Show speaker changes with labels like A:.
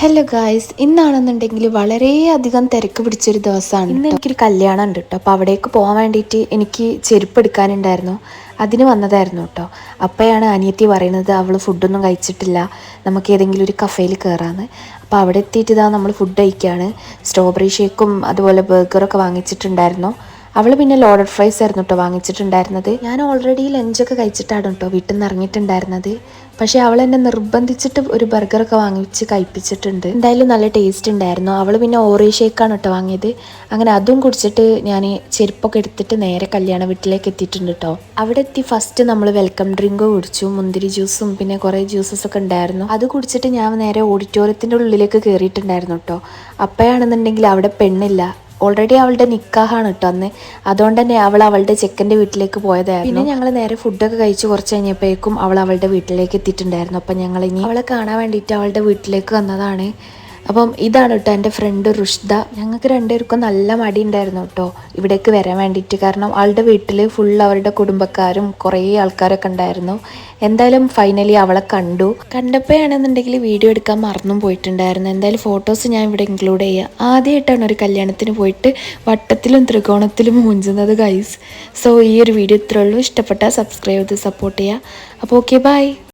A: Hello guys, ഇന്നാണെന്നുണ്ടെങ്കിൽ വളരെയധികം തിരക്ക് പിടിച്ചൊരു ദിവസമാണ്. ഇന്ന് എനിക്കൊരു കല്യാണം ഉണ്ട് കേട്ടോ. അപ്പോൾ അവിടേക്ക് പോകാൻ വേണ്ടിയിട്ട് എനിക്ക് ചെരുപ്പ് എടുക്കാനുണ്ടായിരുന്നു. അതിന് വന്നതായിരുന്നു കേട്ടോ. അപ്പോഴാണ് അനിയത്തി പറയുന്നത് അവൾ ഫുഡൊന്നും കഴിച്ചിട്ടില്ല, നമുക്ക് ഏതെങ്കിലും ഒരു കഫേയിൽ കയറാമെന്ന്. അപ്പോൾ അവിടെ എത്തിയിട്ട് ഇതാ നമ്മൾ ഫുഡ് കഴിക്കുകയാണ്. സ്ട്രോബെറി ഷേക്കും അതുപോലെ ബർഗറൊക്കെ വാങ്ങിച്ചിട്ടുണ്ടായിരുന്നു. അവൾ പിന്നെ ലോഡഡ് ഫ്രൈസ് ആയിരുന്നു കേട്ടോ വാങ്ങിച്ചിട്ടുണ്ടായിരുന്നത്. ഞാൻ ഓൾറെഡി ലഞ്ചൊക്കെ കഴിച്ചിട്ടാണ് കേട്ടോ വീട്ടിൽ നിന്ന് ഇറങ്ങിയിട്ടുണ്ടായിരുന്നത്. പക്ഷേ അവൾ എന്നെ നിർബന്ധിച്ചിട്ട് ഒരു ബർഗറൊക്കെ വാങ്ങിച്ച് കഴിപ്പിച്ചിട്ടുണ്ട്. എന്തായാലും നല്ല ടേസ്റ്റ് ഉണ്ടായിരുന്നു. അവൾ പിന്നെ ഓറിയോ ഷേക്കാണ് കേട്ടോ വാങ്ങിയത്. അങ്ങനെ അതും കുടിച്ചിട്ട് ഞാൻ ചെരുപ്പൊക്കെ എടുത്തിട്ട് നേരെ കല്യാണ വീട്ടിലേക്ക് എത്തിയിട്ടുണ്ട് കേട്ടോ. അവിടെ എത്തി ഫസ്റ്റ് നമ്മൾ വെൽക്കം ഡ്രിങ്ക് കുടിച്ചു. മുന്തിരി ജ്യൂസും പിന്നെ കുറേ ജ്യൂസസൊക്കെ ഉണ്ടായിരുന്നു. അത് കുടിച്ചിട്ട് ഞാൻ നേരെ ഓഡിറ്റോറിയത്തിൻ്റെ ഉള്ളിലേക്ക് കയറിയിട്ടുണ്ടായിരുന്നു കേട്ടോ. അപ്പോഴാണെന്നുണ്ടെങ്കിൽ അവിടെ പെണ്ണില്ല. ഓൾറെഡി അവളുടെ നിക്കാഹാണ് കേട്ടോ അന്ന്. അതുകൊണ്ട് തന്നെ അവൾ അവളുടെ ചെക്കൻ്റെ വീട്ടിലേക്ക് പോയതായിരുന്നു. പിന്നെ ഞങ്ങൾ നേരെ ഫുഡൊക്കെ കഴിച്ച് കുറച്ച് കഴിഞ്ഞപ്പോഴേക്കും അവൾ അവളുടെ വീട്ടിലേക്ക് എത്തിയിട്ടുണ്ടായിരുന്നു. അപ്പം ഞങ്ങൾ ഇനി അവളെ കാണാൻ വേണ്ടിയിട്ട് അവളുടെ വീട്ടിലേക്ക് വന്നതാണ്. അപ്പം ഇതാണ് കേട്ടോ എൻ്റെ ഫ്രണ്ട് റുഷ്ദ. ഞങ്ങൾക്ക് രണ്ടുപേർക്കും നല്ല മടി ഉണ്ടായിരുന്നു കേട്ടോ ഇവിടേക്ക് വരാൻ വേണ്ടിയിട്ട്. കാരണം അവളുടെ വീട്ടിൽ ഫുൾ അവരുടെ കുടുംബക്കാരും കുറേ ആൾക്കാരൊക്കെ ഉണ്ടായിരുന്നു. എന്തായാലും ഫൈനലി അവളെ കണ്ടപ്പോഴാണെന്നുണ്ടെങ്കിൽ വീഡിയോ എടുക്കാൻ മറന്നും പോയിട്ടുണ്ടായിരുന്നു. എന്തായാലും ഫോട്ടോസ് ഞാൻ ഇവിടെ ഇൻക്ലൂഡ് ചെയ്യാം. ആദ്യമായിട്ടാണ് ഒരു കല്യാണത്തിന് പോയിട്ട് വട്ടത്തിലും ത്രികോണത്തിലും മൂഞ്ചുന്നത് ഗൈസ്. സോ ഈ ഒരു വീഡിയോ ഇത്രേ ഉള്ളൂ. ഇഷ്ടപ്പെട്ടാൽ സബ്സ്ക്രൈബ് ചെയ്ത് സപ്പോർട്ട് ചെയ്യുക. അപ്പോൾ ഓക്കെ, ബൈ.